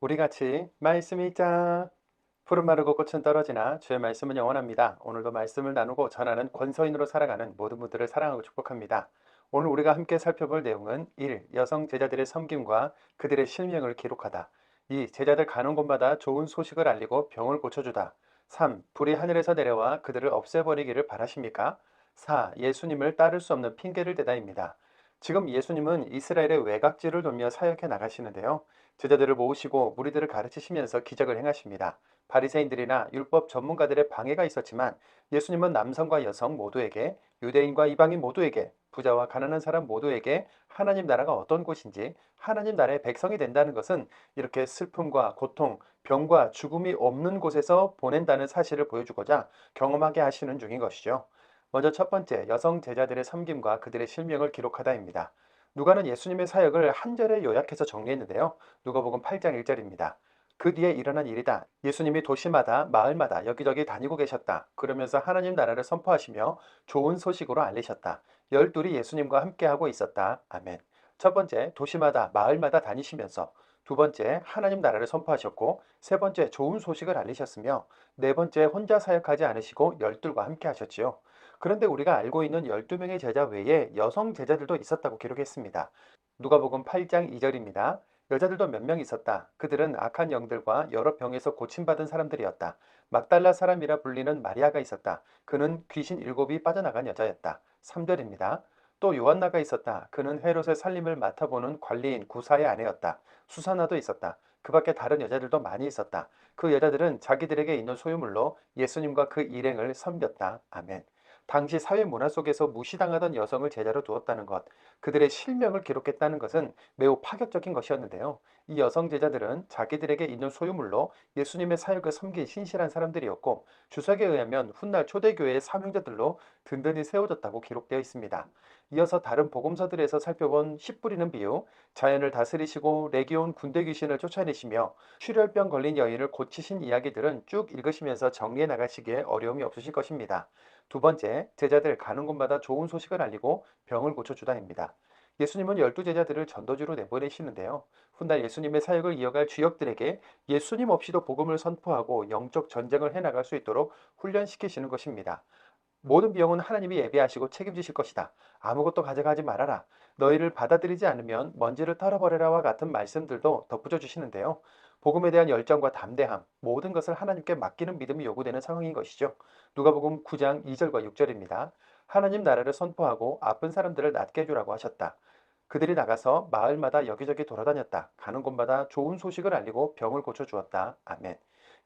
우리 같이 말씀 읽자. 푸른 마르고 꽃은 떨어지나 주의 말씀은 영원합니다. 오늘도 말씀을 나누고 전하는 권서인으로 살아가는 모든 분들을 사랑하고 축복합니다. 오늘 우리가 함께 살펴볼 내용은 1. 여성 제자들의 섬김과 그들의 실명을 기록하다. 2. 제자들 가는 곳마다 좋은 소식을 알리고 병을 고쳐주다. 3. 불이 하늘에서 내려와 그들을 없애버리기를 바라십니까? 4. 예수님을 따를 수 없는 핑계를 대다입니다. 지금 예수님은 이스라엘의 외곽지를 돌며 사역해 나가시는데요. 제자들을 모으시고 무리들을 가르치시면서 기적을 행하십니다. 바리새인들이나 율법 전문가들의 방해가 있었지만 예수님은 남성과 여성 모두에게, 유대인과 이방인 모두에게, 부자와 가난한 사람 모두에게 하나님 나라가 어떤 곳인지, 하나님 나라의 백성이 된다는 것은 이렇게 슬픔과 고통, 병과 죽음이 없는 곳에서 보낸다는 사실을 보여주고자 경험하게 하시는 중인 것이죠. 먼저 첫 번째, 여성 제자들의 섬김과 그들의 실명을 기록하다입니다. 누가는 예수님의 사역을 한 절에 요약해서 정리했는데요. 누가복음 8장 1절입니다. 그 뒤에 일어난 일이다. 예수님이 도시마다 마을마다 여기저기 다니고 계셨다. 그러면서 하나님 나라를 선포하시며 좋은 소식으로 알리셨다. 열둘이 예수님과 함께하고 있었다. 아멘. 첫 번째, 도시마다 마을마다 다니시면서 두 번째, 하나님 나라를 선포하셨고 세 번째, 좋은 소식을 알리셨으며 네 번째, 혼자 사역하지 않으시고 열둘과 함께 하셨지요. 그런데 우리가 알고 있는 12명의 제자 외에 여성 제자들도 있었다고 기록했습니다. 누가복음 8장 2절입니다. 여자들도 몇 명 있었다. 그들은 악한 영들과 여러 병에서 고침받은 사람들이었다. 막달라 사람이라 불리는 마리아가 있었다. 그는 귀신 일곱이 빠져나간 여자였다. 3절입니다. 또 요한나가 있었다. 그는 헤롯의 살림을 맡아보는 관리인 구사의 아내였다. 수사나도 있었다. 그 밖에 다른 여자들도 많이 있었다. 그 여자들은 자기들에게 있는 소유물로 예수님과 그 일행을 섬겼다. 아멘. 당시 사회 문화 속에서 무시당하던 여성을 제자로 두었다는 것, 그들의 실명을 기록했다는 것은 매우 파격적인 것이었는데요. 이 여성 제자들은 자기들에게 있는 소유물로 예수님의 사역을 섬긴 신실한 사람들이었고, 주석에 의하면 훗날 초대교회의 사명자들로 든든히 세워졌다고 기록되어 있습니다. 이어서 다른 복음서들에서 살펴본 씨 뿌리는 비유, 자연을 다스리시고 레기온 군대 귀신을 쫓아내시며 출혈병 걸린 여인을 고치신 이야기들은 쭉 읽으시면서 정리해 나가시기에 어려움이 없으실 것입니다. 두 번째, 제자들 가는 곳마다 좋은 소식을 알리고 병을 고쳐주다입니다. 예수님은 12제자들을 전도지로 내보내시는데요. 훗날 예수님의 사역을 이어갈 주역들에게 예수님 없이도 복음을 선포하고 영적 전쟁을 해나갈 수 있도록 훈련시키시는 것입니다. 모든 비용은 하나님이 예비하시고 책임지실 것이다. 아무것도 가져가지 말아라. 너희를 받아들이지 않으면 먼지를 털어버려라와 같은 말씀들도 덧붙여 주시는데요. 복음에 대한 열정과 담대함, 모든 것을 하나님께 맡기는 믿음이 요구되는 상황인 것이죠. 누가복음 9장 2절과 6절입니다. 하나님 나라를 선포하고 아픈 사람들을 낫게 해주라고 하셨다. 그들이 나가서 마을마다 여기저기 돌아다녔다. 가는 곳마다 좋은 소식을 알리고 병을 고쳐주었다. 아멘.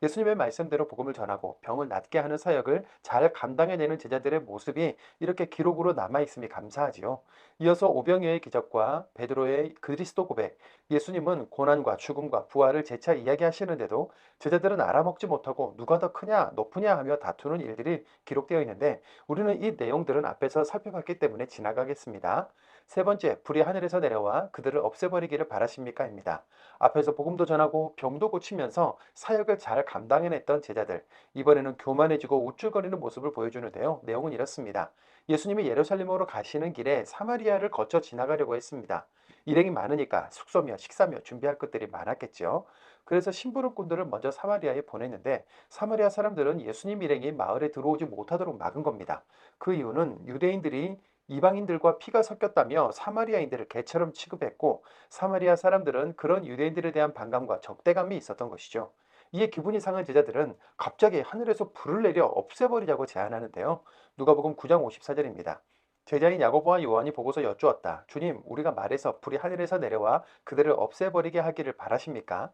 예수님의 말씀대로 복음을 전하고 병을 낫게 하는 사역을 잘 감당해내는 제자들의 모습이 이렇게 기록으로 남아있음이 감사하지요. 이어서 오병이어의 기적과 베드로의 그리스도 고백, 예수님은 고난과 죽음과 부활을 재차 이야기하시는데도 제자들은 알아먹지 못하고 누가 더 크냐 높으냐 하며 다투는 일들이 기록되어 있는데 우리는 이 내용들은 앞에서 살펴봤기 때문에 지나가겠습니다. 세 번째, 불이 하늘에서 내려와 그들을 없애버리기를 바라십니까?입니다. 앞에서 복음도 전하고 병도 고치면서 사역을 잘 감당해냈던 제자들, 이번에는 교만해지고 우쭐거리는 모습을 보여주는데요. 내용은 이렇습니다. 예수님이 예루살렘으로 가시는 길에 사마리아를 거쳐 지나가려고 했습니다. 일행이 많으니까 숙소며 식사며 준비할 것들이 많았겠죠. 그래서 심부름꾼들을 먼저 사마리아에 보냈는데 사마리아 사람들은 예수님 일행이 마을에 들어오지 못하도록 막은 겁니다. 그 이유는 유대인들이 이방인들과 피가 섞였다며 사마리아인들을 개처럼 취급했고 사마리아 사람들은 그런 유대인들에 대한 반감과 적대감이 있었던 것이죠. 이에 기분이 상한 제자들은 갑자기 하늘에서 불을 내려 없애버리자고 제안하는데요. 누가복음 9장 54절입니다. 제자인 야고보와 요한이 보고서 여쭈었다. 주님, 우리가 말해서 불이 하늘에서 내려와 그들을 없애버리게 하기를 바라십니까?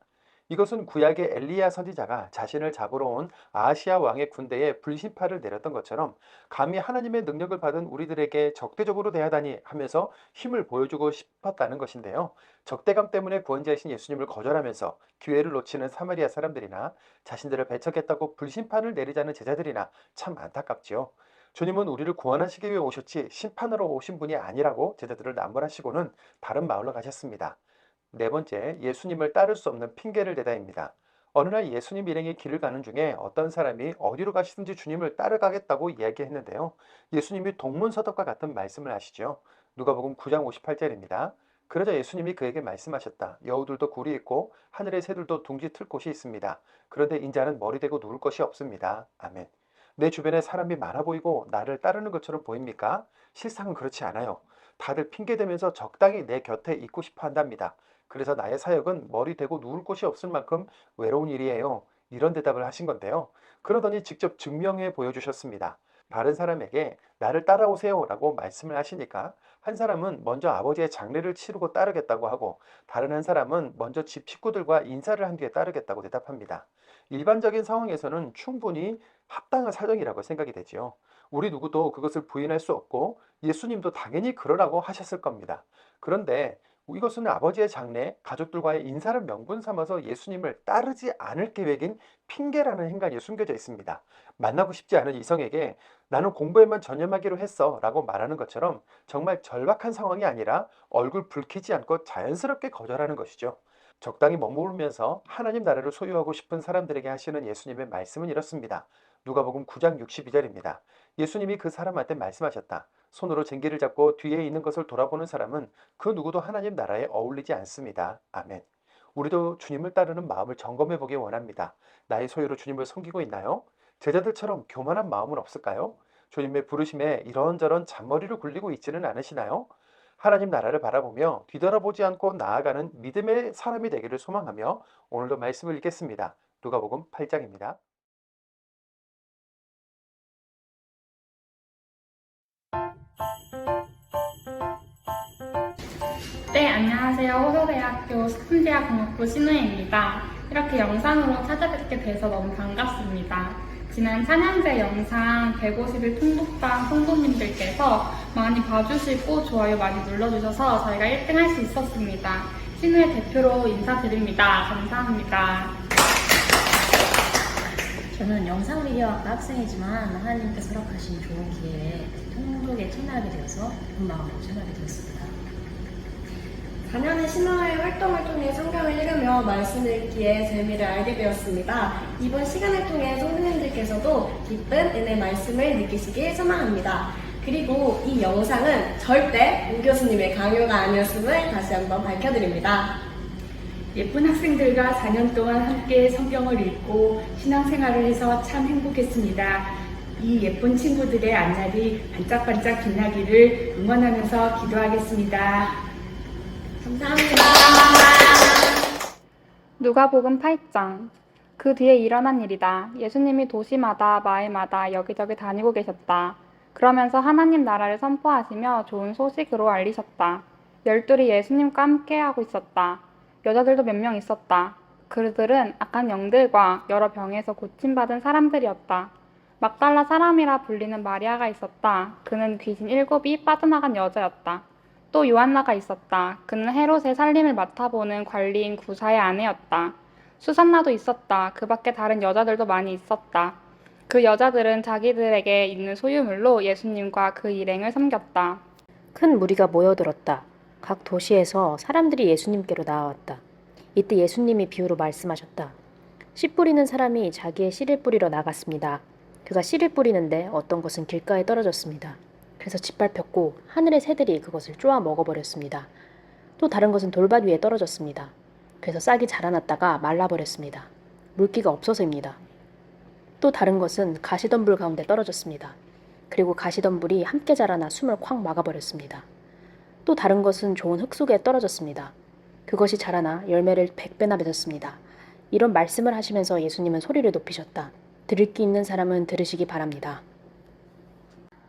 이것은 구약의 엘리야 선지자가 자신을 잡으러 온 아시아 왕의 군대에 불신파를 내렸던 것처럼 감히 하나님의 능력을 받은 우리들에게 적대적으로 대하다니 하면서 힘을 보여주고 싶었다는 것인데요. 적대감 때문에 구원자이신 예수님을 거절하면서 기회를 놓치는 사마리아 사람들이나 자신들을 배척했다고 불심판을 내리자는 제자들이나 참 안타깝지요. 주님은 우리를 구원하시기 위해 오셨지 심판으로 오신 분이 아니라고 제자들을 남발하시고는 다른 마을로 가셨습니다. 네 번째, 예수님을 따를 수 없는 핑계를 대다입니다. 어느 날 예수님 일행이 길을 가는 중에 어떤 사람이 어디로 가시든지 주님을 따라가겠다고 이야기했는데요. 예수님이 동문서답과 같은 말씀을 하시죠. 누가복음 9장 58절입니다. 그러자 예수님이 그에게 말씀하셨다. 여우들도 굴이 있고 하늘의 새들도 둥지 틀 곳이 있습니다. 그런데 인자는 머리 대고 누울 것이 없습니다. 아멘. 내 주변에 사람이 많아 보이고 나를 따르는 것처럼 보입니까? 실상은 그렇지 않아요. 다들 핑계대면서 적당히 내 곁에 있고 싶어 한답니다. 그래서 나의 사역은 머리 대고 누울 곳이 없을 만큼 외로운 일이에요. 이런 대답을 하신 건데요. 그러더니 직접 증명해 보여주셨습니다. 다른 사람에게 나를 따라오세요 라고 말씀을 하시니까 한 사람은 먼저 아버지의 장례를 치르고 따르겠다고 하고 다른 한 사람은 먼저 집 식구들과 인사를 한 뒤에 따르겠다고 대답합니다. 일반적인 상황에서는 충분히 합당한 사정이라고 생각이 되지요. 우리 누구도 그것을 부인할 수 없고 예수님도 당연히 그러라고 하셨을 겁니다. 그런데 이것은 아버지의 장례, 가족들과의 인사를 명분 삼아서 예수님을 따르지 않을 계획인 핑계라는 행간이 숨겨져 있습니다. 만나고 싶지 않은 이성에게 나는 공부에만 전념하기로 했어 라고 말하는 것처럼 정말 절박한 상황이 아니라 얼굴 붉히지 않고 자연스럽게 거절하는 것이죠. 적당히 머무르면서 하나님 나라를 소유하고 싶은 사람들에게 하시는 예수님의 말씀은 이렇습니다. 누가복음 9장 62절입니다. 예수님이 그 사람한테 말씀하셨다. 손으로 쟁기를 잡고 뒤에 있는 것을 돌아보는 사람은 그 누구도 하나님 나라에 어울리지 않습니다. 아멘. 우리도 주님을 따르는 마음을 점검해 보기 원합니다. 나의 소유로 주님을 섬기고 있나요? 제자들처럼 교만한 마음은 없을까요? 주님의 부르심에 이런저런 잔머리를 굴리고 있지는 않으시나요? 하나님 나라를 바라보며 뒤돌아보지 않고 나아가는 믿음의 사람이 되기를 소망하며 오늘도 말씀을 읽겠습니다. 누가복음 8장입니다. 네, 안녕하세요. 호서대학교 식품제약공학부 신우혜입니다. 이렇게 영상으로 찾아뵙게 돼서 너무 반갑습니다. 지난 4년제 영상 150일 통독방 성도님들께서 많이 봐주시고 좋아요 많이 눌러주셔서 저희가 1등 할 수 있었습니다. 신우혜 대표로 인사드립니다. 감사합니다. 저는 영상미디어학과 학생이지만 하나님께서 허락하신 좋은 기회에 통독에 참여하게 되어서 기쁜 마음으로 참여하게 되었습니다. 4년의 신화의 활동을 통해 성경을 읽으며 말씀 읽기에 재미를 알게 되었습니다. 이번 시간을 통해 성도님들께서도 기쁜 은혜 말씀을 느끼시길 소망합니다. 그리고 이 영상은 절대 오 교수님의 강요가 아니었음을 다시 한번 밝혀드립니다. 예쁜 학생들과 4년 동안 함께 성경을 읽고 신앙생활을 해서 참 행복했습니다. 이 예쁜 친구들의 앞날이 반짝반짝 빛나기를 응원하면서 기도하겠습니다. 감사합니다. 누가복음 8장. 그 뒤에 일어난 일이다. 예수님이 도시마다 마을마다 여기저기 다니고 계셨다. 그러면서 하나님 나라를 선포하시며 좋은 소식으로 알리셨다. 열둘이 예수님과 함께하고 있었다. 여자들도 몇 명 있었다. 그들은 악한 영들과 여러 병에서 고침받은 사람들이었다. 막달라 사람이라 불리는 마리아가 있었다. 그는 귀신 7이 빠져나간 여자였다. 또 요한나가 있었다. 그는 헤롯의 살림을 맡아보는 관리인 구사의 아내였다. 수산나도 있었다. 그 밖에 다른 여자들도 많이 있었다. 그 여자들은 자기들에게 있는 소유물로 예수님과 그 일행을 섬겼다. 큰 무리가 모여들었다. 각 도시에서 사람들이 예수님께로 나아왔다. 이때 예수님이 비유로 말씀하셨다. 씨 뿌리는 사람이 자기의 씨를 뿌리러 나갔습니다. 그가 씨를 뿌리는데 어떤 것은 길가에 떨어졌습니다. 그래서 짓밟혔고 하늘의 새들이 그것을 쪼아 먹어버렸습니다. 또 다른 것은 돌밭 위에 떨어졌습니다. 그래서 싹이 자라났다가 말라버렸습니다. 물기가 없어서입니다. 또 다른 것은 가시덤불 가운데 떨어졌습니다. 그리고 가시덤불이 함께 자라나 숨을 콱 막아버렸습니다. 또 다른 것은 좋은 흙 속에 떨어졌습니다. 그것이 자라나 열매를 100배나 맺었습니다. 이런 말씀을 하시면서 예수님은 소리를 높이셨다. 들을 귀 있는 사람은 들으시기 바랍니다.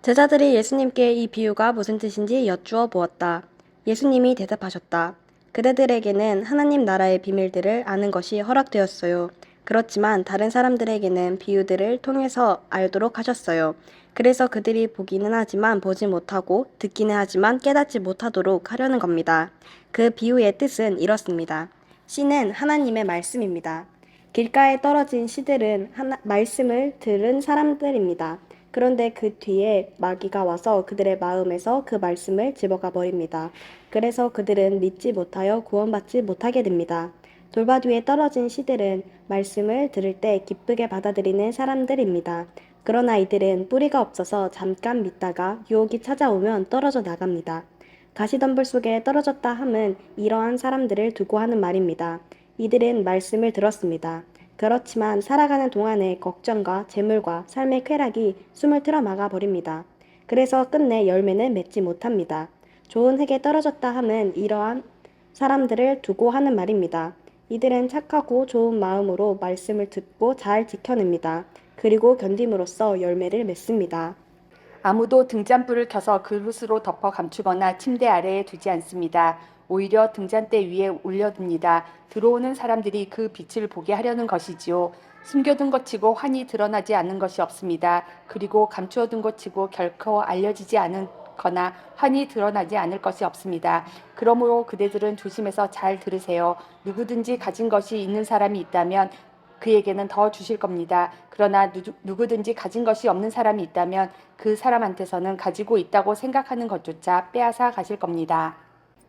제자들이 예수님께 이 비유가 무슨 뜻인지 여쭈어 보았다. 예수님이 대답하셨다. 그대들에게는 하나님 나라의 비밀들을 아는 것이 허락되었어요. 그렇지만 다른 사람들에게는 비유들을 통해서 알도록 하셨어요. 그래서 그들이 보기는 하지만 보지 못하고 듣기는 하지만 깨닫지 못하도록 하려는 겁니다. 그 비유의 뜻은 이렇습니다. 씨는 하나님의 말씀입니다. 길가에 떨어진 씨들은 말씀을 들은 사람들입니다. 그런데 그 뒤에 마귀가 와서 그들의 마음에서 그 말씀을 집어가 버립니다. 그래서 그들은 믿지 못하여 구원받지 못하게 됩니다. 돌밭 위에 떨어진 씨들은 말씀을 들을 때 기쁘게 받아들이는 사람들입니다. 그러나 이들은 뿌리가 없어서 잠깐 믿다가 유혹이 찾아오면 떨어져 나갑니다. 가시덤불 속에 떨어졌다 함은 이러한 사람들을 두고 하는 말입니다. 이들은 말씀을 들었습니다. 그렇지만 살아가는 동안에 걱정과 재물과 삶의 쾌락이 숨을 틀어 막아 버립니다. 그래서 끝내 열매는 맺지 못합니다. 좋은 흙에 떨어졌다 함은 이러한 사람들을 두고 하는 말입니다. 이들은 착하고 좋은 마음으로 말씀을 듣고 잘 지켜냅니다. 그리고 견딤으로써 열매를 맺습니다. 아무도 등잔불을 켜서 그릇으로 덮어 감추거나 침대 아래에 두지 않습니다. 오히려 등잔대 위에 올려둡니다. 들어오는 사람들이 그 빛을 보게 하려는 것이지요. 숨겨둔 것 치고 환히 드러나지 않는 것이 없습니다. 그리고 감추어둔 것 치고 결코 알려지지 않거나 환히 드러나지 않을 것이 없습니다. 그러므로 그대들은 조심해서 잘 들으세요. 누구든지 가진 것이 있는 사람이 있다면 그에게는 더 주실 겁니다. 그러나 누구든지 가진 것이 없는 사람이 있다면 그 사람한테서는 가지고 있다고 생각하는 것조차 빼앗아 가실 겁니다.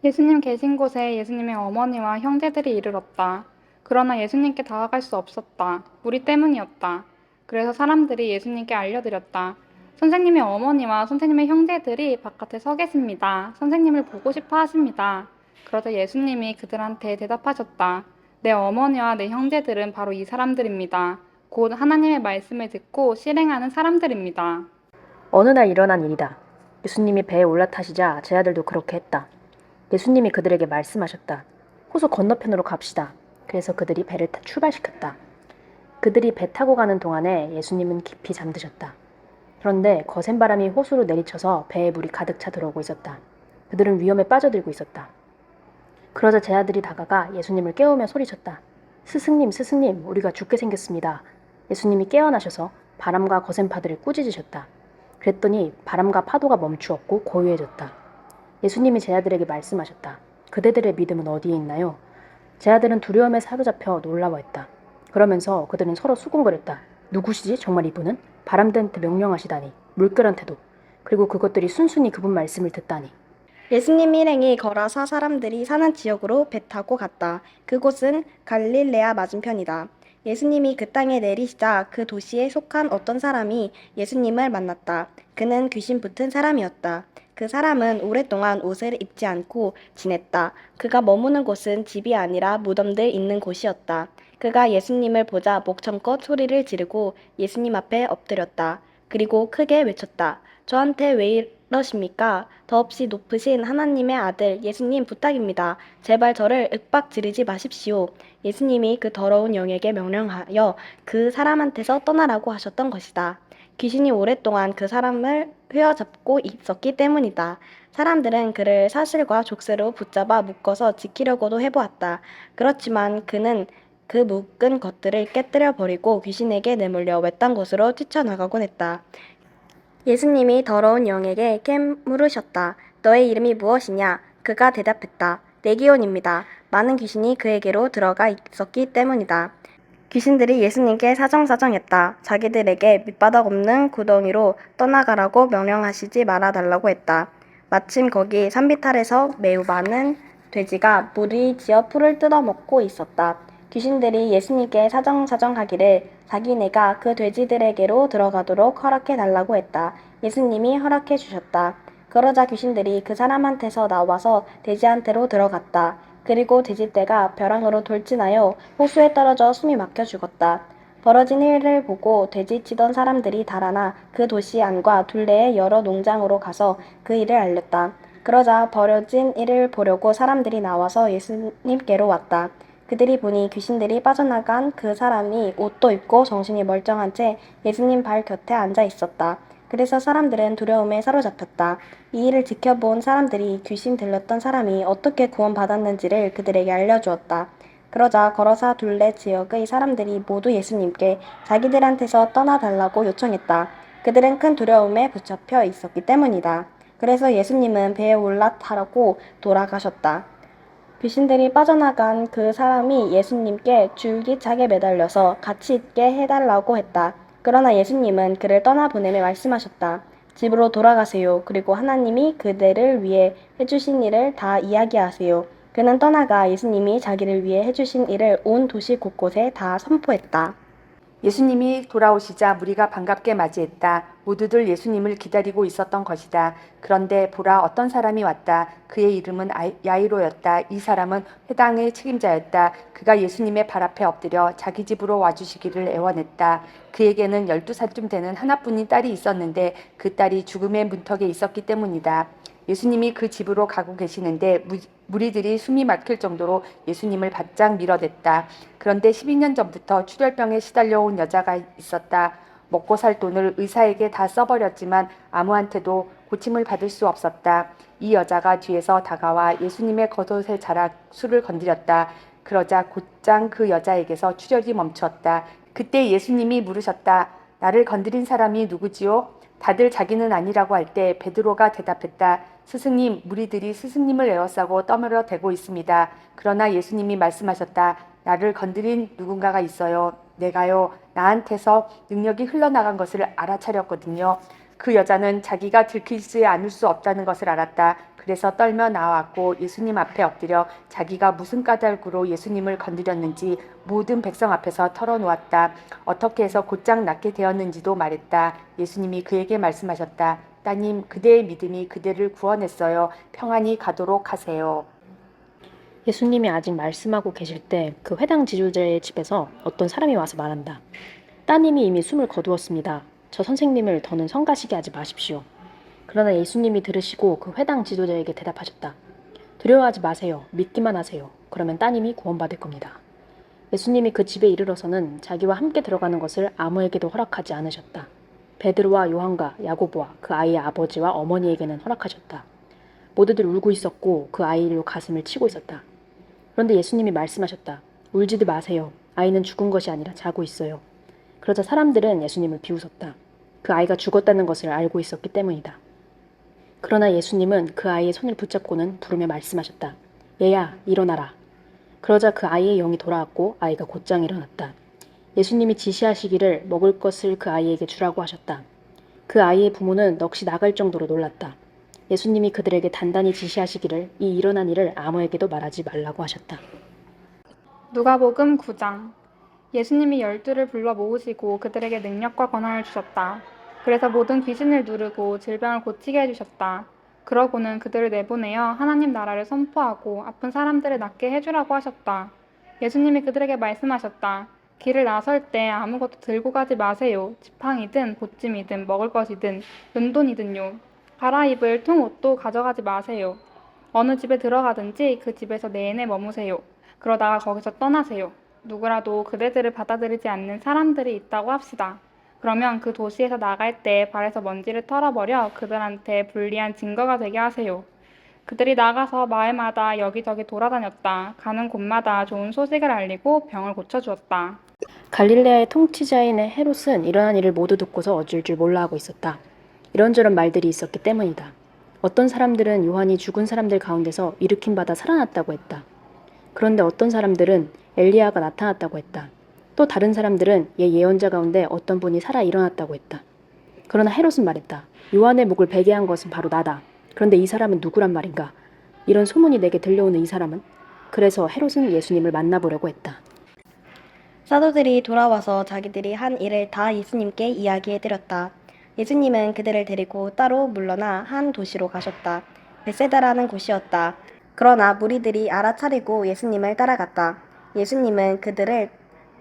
예수님 계신 곳에 예수님의 어머니와 형제들이 이르렀다. 그러나 예수님께 다가갈 수 없었다. 무리 때문이었다. 그래서 사람들이 예수님께 알려드렸다. 선생님의 어머니와 선생님의 형제들이 바깥에 서 계십니다. 선생님을 보고 싶어 하십니다. 그러자 예수님이 그들한테 대답하셨다. 내 어머니와 내 형제들은 바로 이 사람들입니다. 곧 하나님의 말씀을 듣고 실행하는 사람들입니다. 어느 날 일어난 일이다. 예수님이 배에 올라타시자 제 아들도 그렇게 했다. 예수님이 그들에게 말씀하셨다. 호수 건너편으로 갑시다. 그래서 그들이 배를 출발시켰다. 그들이 배 타고 가는 동안에 예수님은 깊이 잠드셨다. 그런데 거센 바람이 호수로 내리쳐서 배에 물이 가득 차 들어오고 있었다. 그들은 위험에 빠져들고 있었다. 그러자 제 아들이 다가가 예수님을 깨우며 소리쳤다. 스승님, 스승님, 우리가 죽게 생겼습니다. 예수님이 깨어나셔서 바람과 거센 파도를 꾸짖으셨다. 그랬더니 바람과 파도가 멈추었고 고요해졌다. 예수님이 제 아들에게 말씀하셨다. 그대들의 믿음은 어디에 있나요? 제 아들은 두려움에 사로잡혀 놀라워했다. 그러면서 그들은 서로 수군거렸다. 누구시지? 정말 이분은? 바람들한테 명령하시다니. 물결한테도. 그리고 그것들이 순순히 그분 말씀을 듣다니. 예수님 일행이 걸어서 사람들이 사는 지역으로 배 타고 갔다. 그곳은 갈릴레아 맞은편이다. 예수님이 그 땅에 내리시자 그 도시에 속한 어떤 사람이 예수님을 만났다. 그는 귀신 붙은 사람이었다. 그 사람은 오랫동안 옷을 입지 않고 지냈다. 그가 머무는 곳은 집이 아니라 무덤들 있는 곳이었다. 그가 예수님을 보자 목청껏 소리를 지르고 예수님 앞에 엎드렸다. 그리고 크게 외쳤다. 저한테 왜 이러십니까? 더없이 높으신 하나님의 아들 예수님 부탁입니다. 제발 저를 윽박지르지 마십시오. 예수님이 그 더러운 영에게 명령하여 그 사람한테서 떠나라고 하셨던 것이다. 귀신이 오랫동안 그 사람을 휘어잡고 있었기 때문이다. 사람들은 그를 사슬과 족쇄로 붙잡아 묶어서 지키려고도 해보았다. 그렇지만 그는 그 묶은 것들을 깨뜨려 버리고 귀신에게 내몰려 외딴 곳으로 뛰쳐나가곤 했다. 예수님이 더러운 영에게 깨물으셨다. 너의 이름이 무엇이냐? 그가 대답했다. 레기온입니다. 많은 귀신이 그에게로 들어가 있었기 때문이다. 귀신들이 예수님께 사정사정했다. 자기들에게 밑바닥 없는 구덩이로 떠나가라고 명령하시지 말아달라고 했다. 마침 거기 산비탈에서 매우 많은 돼지가 무리지어 풀을 뜯어먹고 있었다. 귀신들이 예수님께 사정사정하기를 자기네가 그 돼지들에게로 들어가도록 허락해달라고 했다. 예수님이 허락해 주셨다. 그러자 귀신들이 그 사람한테서 나와서 돼지한테로 들어갔다. 그리고 돼지떼가 벼랑으로 돌진하여 호수에 떨어져 숨이 막혀 죽었다. 벌어진 일을 보고 돼지치던 사람들이 달아나 그 도시 안과 둘레의 여러 농장으로 가서 그 일을 알렸다. 그러자 벌어진 일을 보려고 사람들이 나와서 예수님께로 왔다. 그들이 보니 귀신들이 빠져나간 그 사람이 옷도 입고 정신이 멀쩡한 채 예수님 발 곁에 앉아 있었다. 그래서 사람들은 두려움에 사로잡혔다. 이 일을 지켜본 사람들이 귀신 들렸던 사람이 어떻게 구원받았는지를 그들에게 알려주었다. 그러자 거러사 둘레 지역의 사람들이 모두 예수님께 자기들한테서 떠나달라고 요청했다. 그들은 큰 두려움에 붙잡혀 있었기 때문이다. 그래서 예수님은 배에 올라타라고 돌아가셨다. 귀신들이 빠져나간 그 사람이 예수님께 줄기차게 매달려서 같이 있게 해달라고 했다. 그러나 예수님은 그를 떠나보내며 말씀하셨다. 집으로 돌아가세요. 그리고 하나님이 그들을 위해 해주신 일을 다 이야기하세요. 그는 떠나가 예수님이 자기를 위해 해주신 일을 온 도시 곳곳에 다 선포했다. 예수님이 돌아오시자 무리가 반갑게 맞이했다. 모두들 예수님을 기다리고 있었던 것이다. 그런데 보라, 어떤 사람이 왔다. 그의 이름은 야이로였다. 이 사람은 회당의 책임자였다. 그가 예수님의 발 앞에 엎드려 자기 집으로 와주시기를 애원했다. 그에게는 12살쯤 되는 하나뿐인 딸이 있었는데 그 딸이 죽음의 문턱에 있었기 때문이다. 예수님이 그 집으로 가고 계시는데 무리들이 숨이 막힐 정도로 예수님을 바짝 밀어댔다. 그런데 12년 전부터 출혈병에 시달려온 여자가 있었다. 먹고 살 돈을 의사에게 다 써버렸지만 아무한테도 고침을 받을 수 없었다. 이 여자가 뒤에서 다가와 예수님의 겉옷의 자락술을 건드렸다. 그러자 곧장 그 여자에게서 출혈이 멈췄다. 그때 예수님이 물으셨다. 나를 건드린 사람이 누구지요? 다들 자기는 아니라고 할 때 베드로가 대답했다. 스승님, 무리들이 스승님을 에워싸고 떠밀어대고 있습니다. 그러나 예수님이 말씀하셨다. 나를 건드린 누군가가 있어요. 내가요, 나한테서 능력이 흘러나간 것을 알아차렸거든요. 그 여자는 자기가 들키지 않을 수 없다는 것을 알았다. 그래서 떨며 나왔고 예수님 앞에 엎드려 자기가 무슨 까닭으로 예수님을 건드렸는지 모든 백성 앞에서 털어놓았다. 어떻게 해서 곧장 낫게 되었는지도 말했다. 예수님이 그에게 말씀하셨다. 따님, 그대의 믿음이 그대를 구원했어요. 평안히 가도록 하세요. 예수님이 아직 말씀하고 계실 때 그 회당 지도자의 집에서 어떤 사람이 와서 말한다. 따님이 이미 숨을 거두었습니다. 저 선생님을 더는 성가시게 하지 마십시오. 그러나 예수님이 들으시고 그 회당 지도자에게 대답하셨다. 두려워하지 마세요. 믿기만 하세요. 그러면 따님이 구원받을 겁니다. 예수님이 그 집에 이르러서는 자기와 함께 들어가는 것을 아무에게도 허락하지 않으셨다. 베드로와 요한과 야고보와 그 아이의 아버지와 어머니에게는 허락하셨다. 모두들 울고 있었고 그 아이로 가슴을 치고 있었다. 그런데 예수님이 말씀하셨다. 울지도 마세요. 아이는 죽은 것이 아니라 자고 있어요. 그러자 사람들은 예수님을 비웃었다. 그 아이가 죽었다는 것을 알고 있었기 때문이다. 그러나 예수님은 그 아이의 손을 붙잡고는 부르며 말씀하셨다. 얘야, 일어나라. 그러자 그 아이의 영이 돌아왔고 아이가 곧장 일어났다. 예수님이 지시하시기를 먹을 것을 그 아이에게 주라고 하셨다. 그 아이의 부모는 넋이 나갈 정도로 놀랐다. 예수님이 그들에게 단단히 지시하시기를 이 일어난 일을 아무에게도 말하지 말라고 하셨다. 누가복음 9장. 예수님이 12를 불러 모으시고 그들에게 능력과 권한을 주셨다. 그래서 모든 귀신을 누르고 질병을 고치게 해주셨다. 그러고는 그들을 내보내어 하나님 나라를 선포하고 아픈 사람들을 낫게 해주라고 하셨다. 예수님이 그들에게 말씀하셨다. 길을 나설 때 아무것도 들고 가지 마세요. 지팡이든 보찜이든 먹을 것이든 은돈이든요. 갈아입을 통옷도 가져가지 마세요. 어느 집에 들어가든지 그 집에서 내내 머무세요. 그러다가 거기서 떠나세요. 누구라도 그대들을 받아들이지 않는 사람들이 있다고 합시다. 그러면 그 도시에서 나갈 때 발에서 먼지를 털어버려 그들한테 불리한 증거가 되게 하세요. 그들이 나가서 마을마다 여기저기 돌아다녔다. 가는 곳마다 좋은 소식을 알리고 병을 고쳐주었다. 갈릴레아의 통치자인 헤롯은 일어난 일을 모두 듣고서 어쩔 줄 몰라 하고 있었다. 이런저런 말들이 있었기 때문이다. 어떤 사람들은 요한이 죽은 사람들 가운데서 일으킴 받아 살아났다고 했다. 그런데 어떤 사람들은 엘리야가 나타났다고 했다. 또 다른 사람들은 예언자 가운데 어떤 분이 살아 일어났다고 했다. 그러나 헤롯은 말했다. 요한의 목을 베게 한 것은 바로 나다. 그런데 이 사람은 누구란 말인가? 이런 소문이 내게 들려오는 이 사람은? 그래서 헤롯은 예수님을 만나보려고 했다. 사도들이 돌아와서 자기들이 한 일을 다 예수님께 이야기해드렸다. 예수님은 그들을 데리고 따로 물러나 한 도시로 가셨다. 벳세다라는 곳이었다. 그러나 무리들이 알아차리고 예수님을 따라갔다. 예수님은 그들을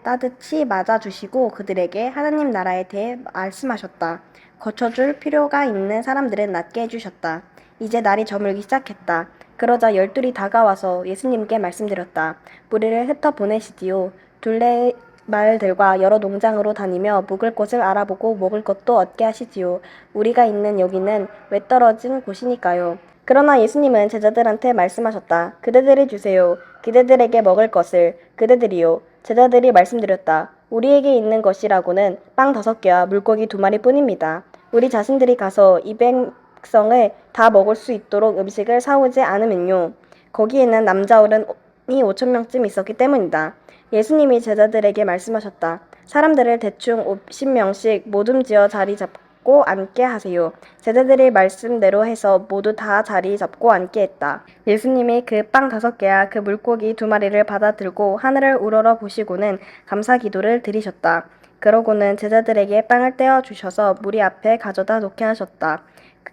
따뜻히 맞아주시고 그들에게 하나님 나라에 대해 말씀하셨다. 거쳐줄 필요가 있는 사람들은 낫게 해주셨다. 이제 날이 저물기 시작했다. 그러자 12이 다가와서 예수님께 말씀드렸다. 무리를 흩어보내시지요. 둘레 말들과 여러 농장으로 다니며 묵을 곳을 알아보고 먹을 것도 얻게 하시지요. 우리가 있는 여기는 외떨어진 곳이니까요. 그러나 예수님은 제자들한테 말씀하셨다. 그대들이 주세요. 그대들에게 먹을 것을. 그대들이요. 제자들이 말씀드렸다. 우리에게 있는 것이라고는 빵 5개와 물고기 2마리 뿐입니다. 우리 자신들이 가서 이 백성을 다 먹을 수 있도록 음식을 사오지 않으면요. 거기에는 남자 어른이 5,000명쯤 있었기 때문이다. 예수님이 제자들에게 말씀하셨다. 사람들을 대충 50명씩 모둠지어 자리 잡고 앉게 하세요. 제자들이 말씀대로 해서 모두 다 자리 잡고 앉게 했다. 예수님이 그 빵 5개와 그 물고기 2마리를 받아 들고 하늘을 우러러 보시고는 감사 기도를 드리셨다. 그러고는 제자들에게 빵을 떼어 주셔서 무리 앞에 가져다 놓게 하셨다.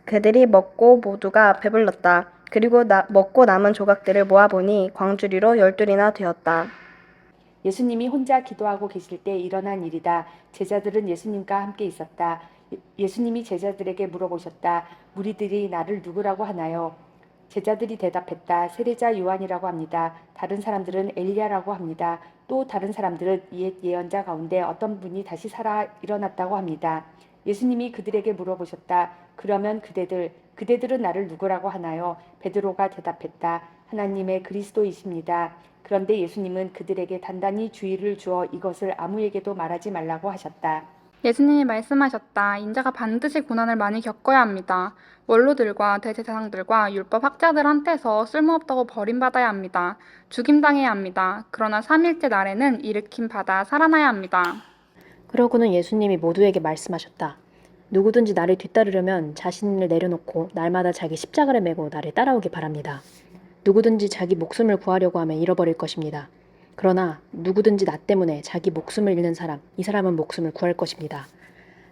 그들이 먹고 모두가 배불렀다. 그리고 먹고 남은 조각들을 모아보니 광주리로 12이나 되었다. 예수님이 혼자 기도하고 계실 때 일어난 일이다. 제자들은 예수님과 함께 있었다. 예수님이 제자들에게 물어보셨다. 무리들이 나를 누구라고 하나요? 제자들이 대답했다. 세례자 요한이라고 합니다. 다른 사람들은 엘리야라고 합니다. 또 다른 사람들은 옛 예언자 가운데 어떤 분이 다시 살아 일어났다고 합니다. 예수님이 그들에게 물어보셨다. 그러면 그대들은 나를 누구라고 하나요? 베드로가 대답했다. 하나님의 그리스도이십니다. 그런데 예수님은 그들에게 단단히 주의를 주어 이것을 아무에게도 말하지 말라고 하셨다. 예수님이 말씀하셨다. 인자가 반드시 고난을 많이 겪어야 합니다. 원로들과 대제사장들과 율법 학자들한테서 쓸모없다고 버림받아야 합니다. 죽임당해야 합니다. 그러나 3일째 날에는 일으킴 받아 살아나야 합니다. 그러고는 예수님이 모두에게 말씀하셨다. 누구든지 나를 뒤따르려면 자신을 내려놓고 날마다 자기 십자가를 메고 나를 따라오기 바랍니다. 누구든지 자기 목숨을 구하려고 하면 잃어버릴 것입니다. 그러나 누구든지 나 때문에 자기 목숨을 잃는 사람, 이 사람은 목숨을 구할 것입니다.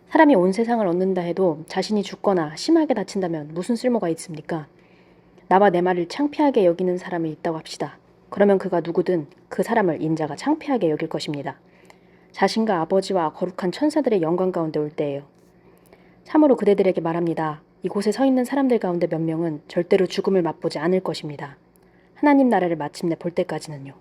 사람이 온 세상을 얻는다 해도 자신이 죽거나 심하게 다친다면 무슨 쓸모가 있습니까? 나와 내 말을 창피하게 여기는 사람이 있다고 합시다. 그러면 그가 누구든 그 사람을 인자가 창피하게 여길 것입니다. 자신과 아버지와 거룩한 천사들의 영광 가운데 올 때예요. 참으로 그대들에게 말합니다. 이곳에 서 있는 사람들 가운데 몇 명은 절대로 죽음을 맛보지 않을 것입니다. 하나님 나라를 마침내 볼 때까지는요.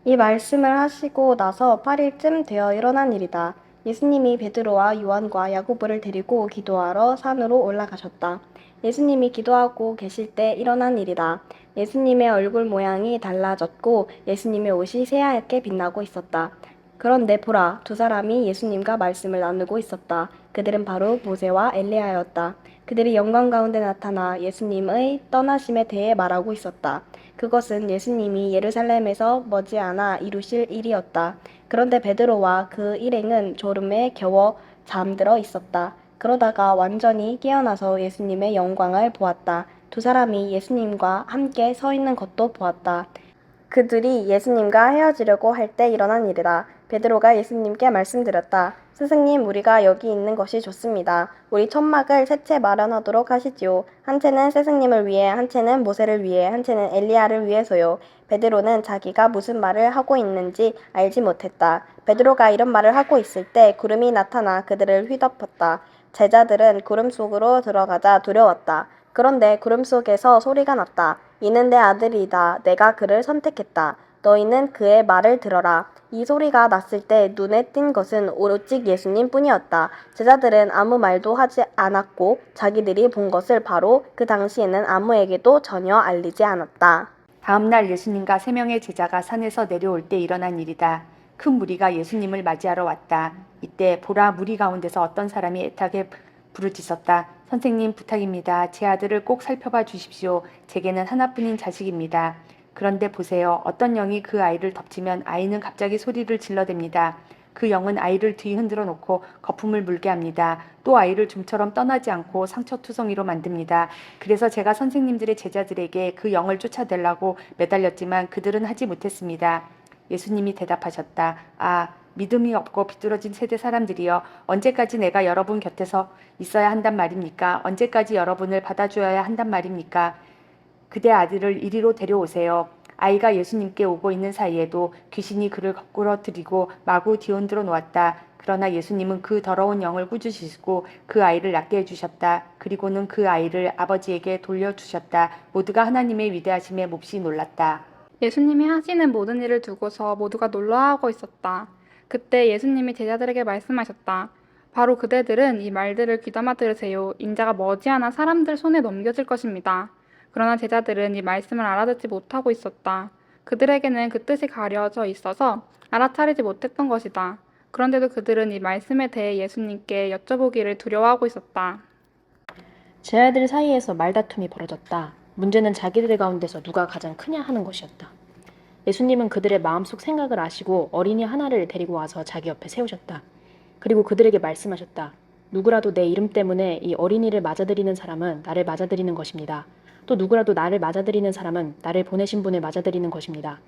이 말씀을 하시고 나서 8일쯤 되어 일어난 일이다. 예수님이 베드로와 요한과 야고보를 데리고 기도하러 산으로 올라가셨다. 예수님이 기도하고 계실 때 일어난 일이다. 예수님의 얼굴 모양이 달라졌고 예수님의 옷이 새하얗게 빛나고 있었다. 그런데 보라, 두 사람이 예수님과 말씀을 나누고 있었다. 그들은 바로 모세와 엘리야였다. 그들이 영광 가운데 나타나 예수님의 떠나심에 대해 말하고 있었다. 그것은 예수님이 예루살렘에서 머지않아 이루실 일이었다. 그런데 베드로와 그 일행은 졸음에 겨워 잠들어 있었다. 그러다가 완전히 깨어나서 예수님의 영광을 보았다. 두 사람이 예수님과 함께 서 있는 것도 보았다. 그들이 예수님과 헤어지려고 할 때 일어난 일이다. 베드로가 예수님께 말씀드렸다. 스승님, 우리가 여기 있는 것이 좋습니다. 우리 천막을 세 채 마련하도록 하시지요. 한 채는 스승님을 위해, 한 채는 모세를 위해, 한 채는 엘리야를 위해서요. 베드로는 자기가 무슨 말을 하고 있는지 알지 못했다. 베드로가 이런 말을 하고 있을 때 구름이 나타나 그들을 휘덮었다. 제자들은 구름 속으로 들어가자 두려웠다. 그런데 구름 속에서 소리가 났다. 이는 내 아들이다. 내가 그를 선택했다. 너희는 그의 말을 들어라. 이 소리가 났을 때 눈에 띈 것은 오직 예수님 뿐이었다. 제자들은 아무 말도 하지 않았고 자기들이 본 것을 바로 그 당시에는 아무에게도 전혀 알리지 않았다. 다음 날 예수님과 3명의 제자가 산에서 내려올 때 일어난 일이다. 큰 무리가 예수님을 맞이하러 왔다. 이때 보라, 무리 가운데서 어떤 사람이 애타게 부르짖었다. 선생님, 부탁입니다. 제 아들을 꼭 살펴봐 주십시오. 제게는 하나뿐인 자식입니다. 그런데 보세요. 어떤 영이 그 아이를 덮치면 아이는 갑자기 소리를 질러댑니다. 그 영은 아이를 뒤흔들어 놓고 거품을 물게 합니다. 또 아이를 좀처럼 떠나지 않고 상처투성이로 만듭니다. 그래서 제가 선생님들의 제자들에게 그 영을 쫓아내려고 매달렸지만 그들은 하지 못했습니다. 예수님이 대답하셨다. 아, 믿음이 없고 비뚤어진 세대 사람들이여, 언제까지 내가 여러분 곁에서 있어야 한단 말입니까? 언제까지 여러분을 받아줘야 한단 말입니까? 그대 아들을 이리로 데려오세요. 아이가 예수님께 오고 있는 사이에도 귀신이 그를 거꾸로 들이고 마구 뒤흔들어 놓았다. 그러나 예수님은 그 더러운 영을 꾸짖으시고 그 아이를 낫게 해주셨다. 그리고는 그 아이를 아버지에게 돌려주셨다. 모두가 하나님의 위대하심에 몹시 놀랐다. 예수님이 하시는 모든 일을 두고서 모두가 놀라워하고 있었다. 그때 예수님이 제자들에게 말씀하셨다. 바로 그대들은 이 말들을 귀담아 들으세요. 인자가 머지않아 사람들 손에 넘겨질 것입니다. 그러나 제자들은 이 말씀을 알아듣지 못하고 있었다. 그들에게는 그 뜻이 가려져 있어서 알아차리지 못했던 것이다. 그런데도 그들은 이 말씀에 대해 예수님께 여쭤보기를 두려워하고 있었다. 제 아이들 사이에서 말다툼이 벌어졌다. 문제는 자기들 가운데서 누가 가장 크냐 하는 것이었다. 예수님은 그들의 마음속 생각을 아시고 어린이 하나를 데리고 와서 자기 옆에 세우셨다. 그리고 그들에게 말씀하셨다. 누구라도 내 이름 때문에 이 어린이를 맞아들이는 사람은 나를 맞아들이는 것입니다. 또 누구라도 나를 맞아들이는 사람은 나를 보내신 분을 맞아들이는 것입니다.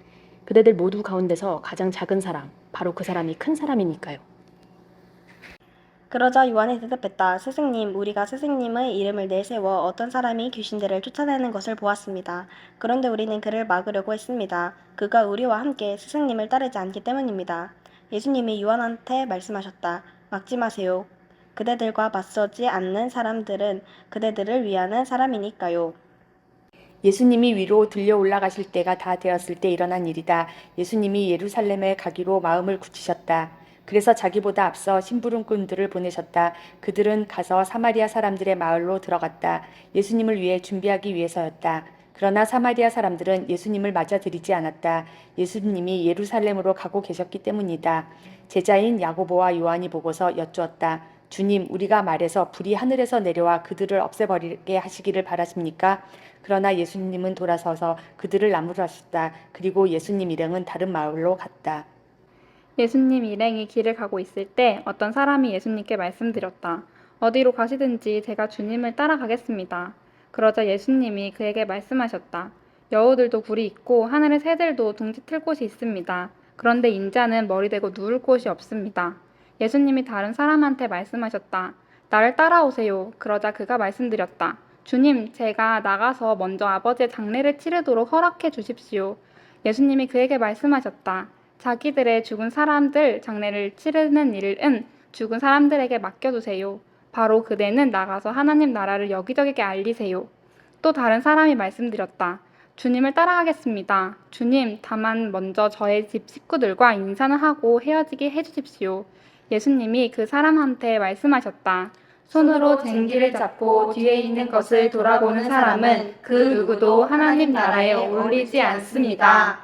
그대들 모두 가운데서 가장 작은 사람, 바로 그 사람이 큰 사람이니까요. 그러자 요한이 대답했다. 스승님, 우리가 스승님의 이름을 내세워 어떤 사람이 귀신들을 쫓아내는 것을 보았습니다. 그런데 우리는 그를 막으려고 했습니다. 그가 우리와 함께 스승님을 따르지 않기 때문입니다. 예수님이 요한한테 말씀하셨다. 막지 마세요. 그대들과 맞서지 않는 사람들은 그대들을 위하는 사람이니까요. 예수님이 위로 들려 올라가실 때가 다 되었을 때 일어난 일이다. 예수님이 예루살렘에 가기로 마음을 굳히셨다. 그래서 자기보다 앞서 심부름꾼들을 보내셨다. 그들은 가서 사마리아 사람들의 마을로 들어갔다. 예수님을 위해 준비하기 위해서였다. 그러나 사마리아 사람들은 예수님을 맞아들이지 않았다. 예수님이 예루살렘으로 가고 계셨기 때문이다. 제자인 야고보와 요한이 보고서 여쭈었다. 주님, 우리가 말해서 불이 하늘에서 내려와 그들을 없애버리게 하시기를 바라십니까? 그러나 예수님은 돌아서서 그들을 나무라셨다. 그리고 예수님 일행은 다른 마을로 갔다. 예수님 일행이 길을 가고 있을 때 어떤 사람이 예수님께 말씀드렸다. 어디로 가시든지 제가 주님을 따라가겠습니다. 그러자 예수님이 그에게 말씀하셨다. 여우들도 굴이 있고 하늘의 새들도 둥지 틀 곳이 있습니다. 그런데 인자는 머리 대고 누울 곳이 없습니다. 예수님이 다른 사람한테 말씀하셨다. 나를 따라오세요. 그러자 그가 말씀드렸다. 주님, 제가 나가서 먼저 아버지의 장례를 치르도록 허락해 주십시오. 예수님이 그에게 말씀하셨다. 자기들의 죽은 사람들 장례를 치르는 일은 죽은 사람들에게 맡겨두세요. 바로 그대는 나가서 하나님 나라를 여기저기게 알리세요. 또 다른 사람이 말씀드렸다. 주님을 따라가겠습니다. 주님, 다만 먼저 저의 집 식구들과 인사는 하고 헤어지게 해주십시오. 예수님이 그 사람한테 말씀하셨다. 손으로 쟁기를 잡고 뒤에 있는 것을 돌아보는 사람은 그 누구도 하나님 나라에 어울리지 않습니다.